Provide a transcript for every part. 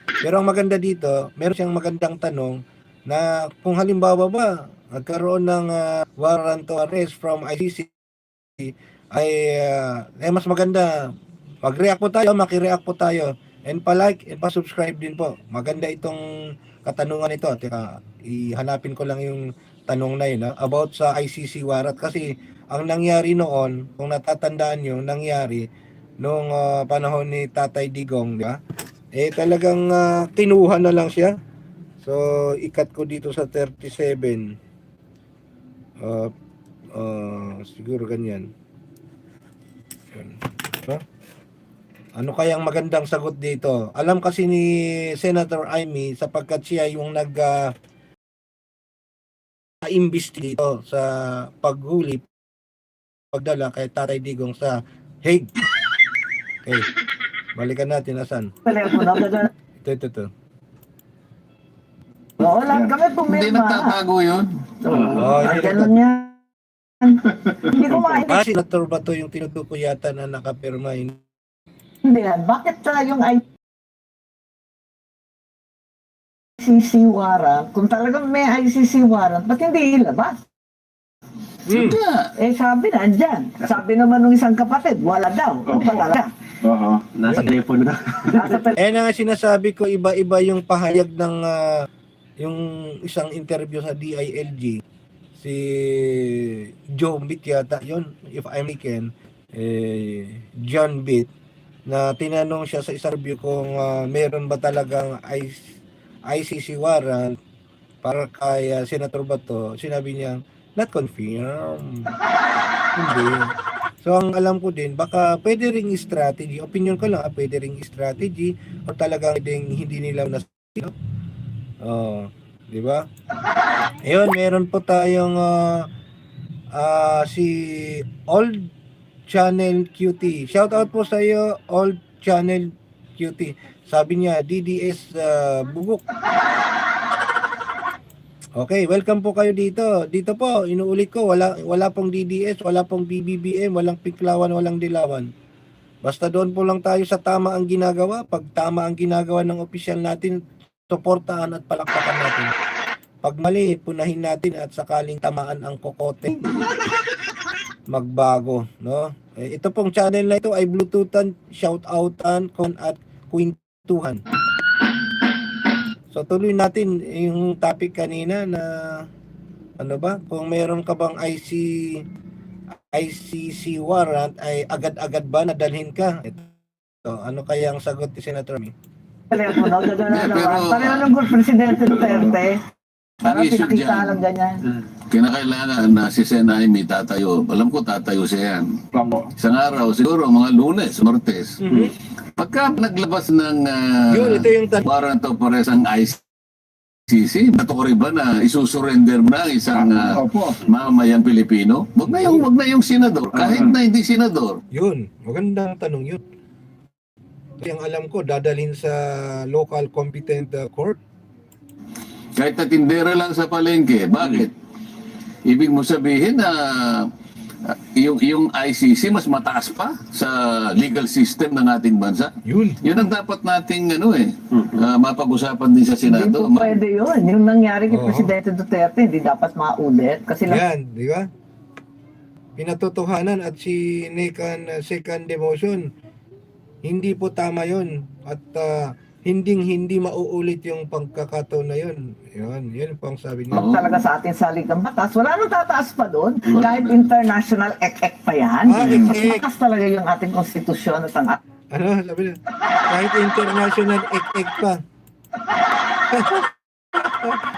Pero ang maganda dito, meron siyang magandang tanong na kung halimbawa ba nagkaroon ng warrant of arrest from ICC ay mas maganda mag-react po tayo, maki-react po tayo and pa-like and pa-subscribe din po. Maganda itong katanungan ito. Teka, ihanapin ko lang yung tanong na yun about sa ICC warrant kasi ang nangyari noon, kung natatandaan nyo, nangyari nung panahon ni Tatay Digong, di ba? Eh talagang kinuha na lang siya. So, ikat ko dito sa 37. Siguro ganyan. Huh? Ano kayang magandang sagot dito? Alam kasi ni Senator Amy sapagkat siya yung nag-imbestiga dito sa paghuli, pagdala kay Tatay Digong sa Hague. Okay. Balikan natin, asan? Ito. Oo, lahat kami pumirma. Hindi nagtatago yun. Ganun yan. Hindi ko maintindihan. Senator ba to yung tinutukoy yata na nakapirma yun? Bakit yung ICC warrant, kung talagang may ICC warrant, ba't hindi ilabas? Sabi na, andyan. Sabi naman ng isang kapatid, wala daw. Ano ba talaga? Nasa telepono na. Na sinasabi ko, iba-iba yung pahayag ng yung isang interview sa DILG, si Joe Bit yata yun, if I'm mistaken, John Bit, na tinanong siya sa interview kung meron ba talagang ICC warrant para kay Senator Bato. Sinabi niya, not confirmed. Hindi. So ang alam ko din, baka pwede ring strategy, opinion ko lang, pwede ring strategy o talagang hindi nila nasino. Di ba? Ayun, meron po tayong si Old Channel QT. Shout out po sa iyo, Old Channel QT. Sabi niya, DDS bugok. Okay, welcome po kayo dito. Dito po, inuulit ko, wala pong DDS, wala pong BBBM, walang piklawan, walang dilawan. Basta doon po lang tayo sa tama ang ginagawa. Pag tama ang ginagawa ng opisyal natin, suportahan at palakpakan natin. Pag mali, punahin natin at sakaling tamaan ang kokote, magbago, no? Ito pong channel na ito ay Bluetoothan, shoutoutan, at kwentuhan. So tuloy natin yung topic kanina na ano ba? Kung meron ka bang ICC warrant ay agad-agad ba nadalhin ka? Ito, ano kaya ang sagot ni Senator Amy? Telepono, gano'n na naman. Pareho ng good Presidente Duterte. Parang pinakita lang ganyan. Kinakailangan na si Sen Amy tatayo. Alam ko tatayo siya yan. Isang araw, siguro mga Lunes, Martes. Pagka naglabas ng ito yung warrant of arrest ang ICC, batukori ba na isusurrender mo na ang isang mamamayang Pilipino? Wag na yung senador. Kahit na hindi senador. Yun, magandang tanong yun. Kasi ang alam ko, dadalhin sa local competent court. Kahit na tindera lang sa palengke. Bakit? Ibig mo sabihin na yung ICC mas mataas pa sa legal system ng ating bansa. Yun ang dapat nating mapag-usapan din sa Senado. Hindi po pwede yun. Yung nangyari kay Presidente Duterte, hindi dapat maulit. Kasi yan, di ba? Pinatotohanan at si Nekan second demotion, hindi po tama yun. At hindi mauulit yung pagkakataon na yun. Yun po ang sabi niya. Talaga sa ating saligang batas, wala nang tataas pa doon. Kahit international ek-ek pa yan. Mas makas talaga yung ating konstitusyon at ang sabi niya? Kahit international ek-ek pa.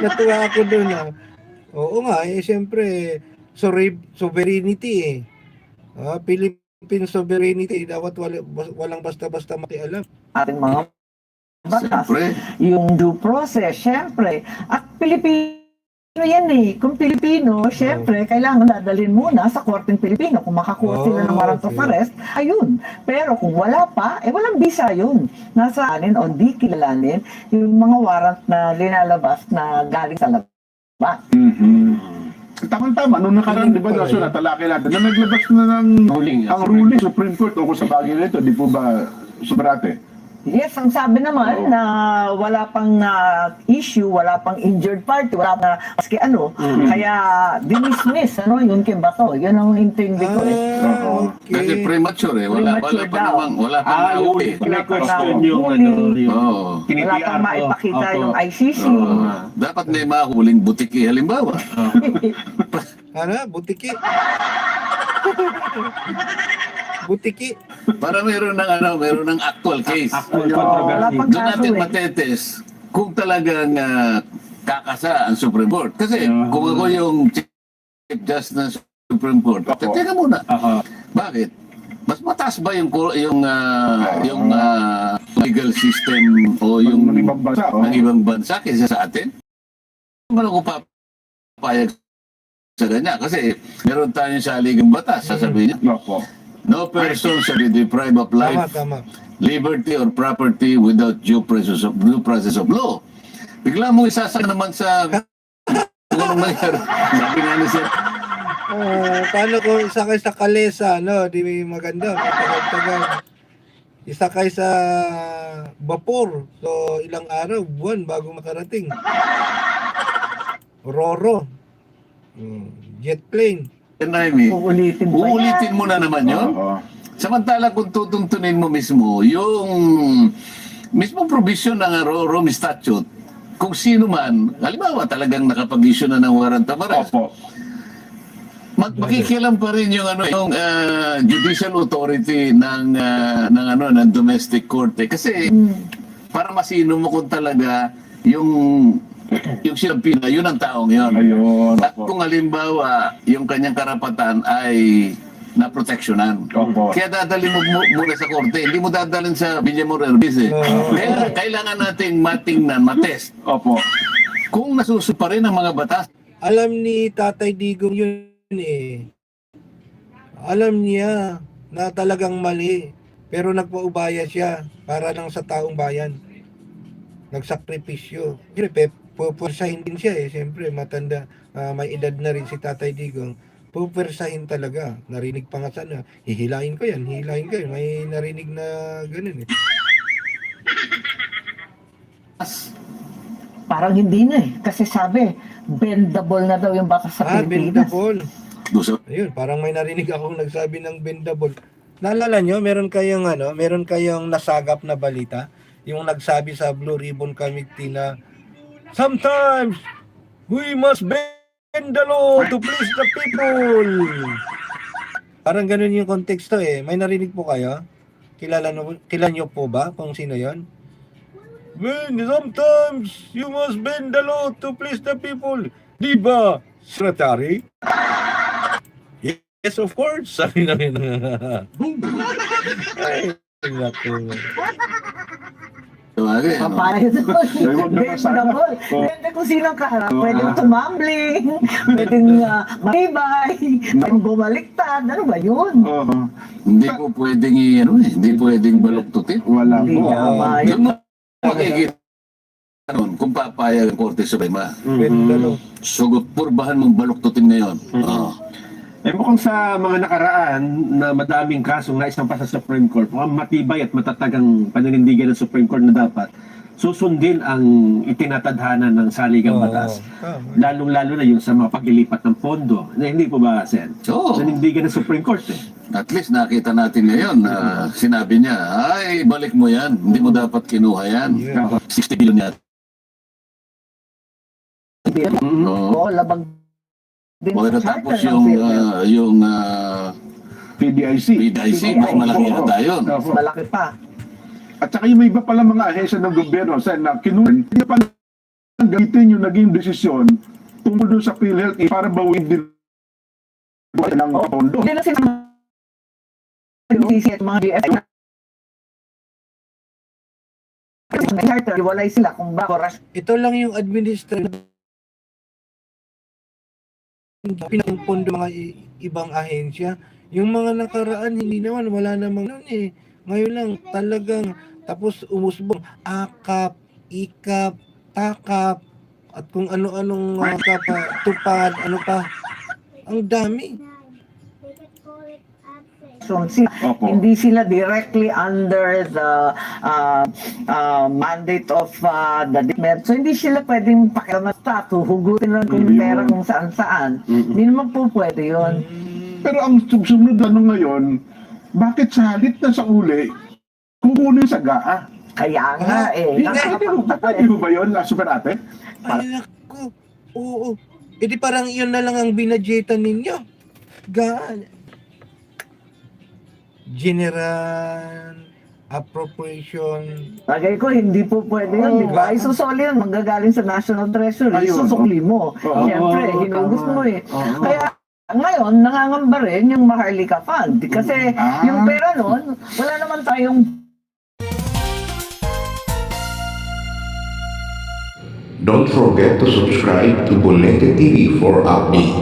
Natuwa ako doon. Oo nga, siyempre, sovereignty Philippine sovereignty, dapat walang basta-basta makialam. Ating mga batas, Siyempre. yung due process, syempre. At Pilipino yan Kung Pilipino, syempre, kailangan dadalhin muna sa korteng Pilipino. Kung makakuha sila ng warrant of arrest, ayun. Pero kung wala pa, walang bisa yun. Nasa anin o di kilalanin yung mga warrant na linalabas na galing sa labas. Tama-tama, nung nakaraan, di ba, so natalaki natin, na naglabas na ng ruling, ang ruling Supreme Court o kung sa bagay nito, di po ba, Subrate? Yes, ang sabi naman na wala pang issue, wala pang injured party, wala pang maski ano. Kaya dinismiss yung kay Bato. Yun ang intindi ko eh. Kasi Okay. premature eh. Wala Premature pa daw. namang, wala pa yung nahuli. Wala pa question na- yung huli. yung Oo. Wala tinitiar pang ko. maipakita Opo. yung ICC. Dapat may mahuling butiki halimbawa. Ano? Butiki? Butiki? Para meron ng actual case. Actual Wala controversy. pang Doon kaso natin eh. matetes kung talagang kakasa ang Supreme Court. Kasi kung ako yung Chief Justice ng Supreme Court, teka muna, bakit? Mas mataas ba yung legal system o yung Ng ibang bansa, ng ibang bansa kaysa sa atin? Ano ko papayag sa ganyan? Kasi meron tayong saligang batas, sasabihin niya, Opo. no person shall be deprived of Tama, life, tama. liberty, or property without due process of law. Bigla mo isasak naman sa kung anong nangyari. Sabi nga ni Sir, Paano kung isa kayo sa kalesa, no? Di maganda, matagal-tagal. Isa kayo sa vapor. So, ilang araw, buwan bago makarating. Roro. Jet plane. Naimi, Uulitin pa yan. uulitin mo na naman yun. Oo. Samantala kung tutuntunin mo mismo, yung mismo provision ng Rome Statute, kung sino man, halimbawa talagang nakapag-issue na ng warrant of arrest, Opo. makikialam pa rin yung judicial authority ng domestic court eh. Kasi para masino mo kung talaga yung sinabi na yun ang taong yun. Ayun. At Opo. kung halimbawa yung kanyang karapatan ay naproteksyonan. Opo. Kaya dadalhin mo muna sa korte. Hindi mo dadalhin sa Villamor Herbis eh. Kaya kailangan nating matingnan, matest. Opo. Kung nasusunod pa rin ang mga batas, Alam ni Tatay Digong yun eh. Alam niya na talagang mali. Pero nagpaubaya siya para lang sa taong bayan. Nagsakripisyo. Siyempre, pupwersahin din siya eh. Siyempre, matanda. May edad na rin si Tatay Digong. Pupwersahin talaga. Narinig pa nga sana. Hihilahin ko yan. Hihilahin ko yan. May narinig na ganun eh. Parang hindi na eh. Kasi sabi, bendable na daw yung batas sa Pilipinas. Bendable. gusto Ayun, parang may narinig akong nagsabi ng bendable. Naalala nyo, meron kayong nasagap na balita, yung nagsabi sa Blue Ribbon Committee na sometimes we must bend the law to please the people. Parang ganun yung konteksto eh. May narinig po kayo? Kilala nyo po ba kung sino yon? Sometimes you must bend the law to please the people. Di ba, Secretary? Yes, of course. Sabi namin. Ay, naku. Tawagin, no? Papayag Ay, wag na kasama. bendable. Depende kung sinong kaharap. Pwedeng tumambling, pwedeng matibay, pwedeng bumaliktad. Ano ba yun? Oo. Hindi po pwedeng hindi pwedeng baluktutin. Wala Hindi po. na Doon mo makikita nun kung papayag ang Korte Suprema. Bendalo. Sugot, purbahan mong baluktutin ngayon. Oo. Eh mukhang sa mga nakaraan na madaming kasong naisampa sa Supreme Court, mukhang matibay at matatag ang paninindigan ng Supreme Court na dapat susundin ang itinatadhana ng saligang batas. Tama. Lalong-lalo na yung sa mga paglilipat ng pondo. Na hindi po ba, Sen? Oo. Nanindigan ng Supreme Court eh. At least nakita natin ngayon na sinabi niya, ay, balik mo yan. Hindi mo dapat kinuha yan. Yeah. 60 billion yan. Oo. Oo, labag din sa Tapos charter ng PhilHealth. yung PDIC. PDIC, mas malaki yata yun. Mas malaki pa. At saka yung may iba pala mga ahensya ng gobyerno, Sen, na kinuha, hindi pala gamitin yung naging desisyon tungkol doon sa PhilHealth para bawin din ng pondo. Hindi na sila yung CC at mga DF. Kasi may charter, iwalay sila kung ba oras. Ito lang yung administrative pinangpondo mga ibang ahensya. Yung mga nakaraan, hindi naman, wala namang nun eh. Ngayon lang, talagang, tapos umusbong, akap, ikap, takap, at kung ano-anong tupad, ano pa. Ang dami. Opo. Hindi sila directly under the mandate of the department. So hindi sila pwedeng pakialaman sa hugutin lang kung Hindi pera yun. kung saan-saan. Hindi naman po pwede yun. Pero ang sumunod ngayon, bakit sa halit na sa uli, kukunin sa GAA? Kaya nga Pwede mo ba yun, Super Ate? Ay, naku. Oo. E di parang yun na lang ang binadgetan ninyo. General appropriation. Bagay ko, hindi po pwede yun, di ba? Isusoli yun, manggagaling sa National Treasury, Ayun. isusukli mo. Oo. Siyempre, hinugus mo eh. Kaya, ngayon, nangangamba rin yung Maharlika Fund. Kasi yung pera nun, wala naman tayong Don't forget to subscribe to Bolete TV for updates.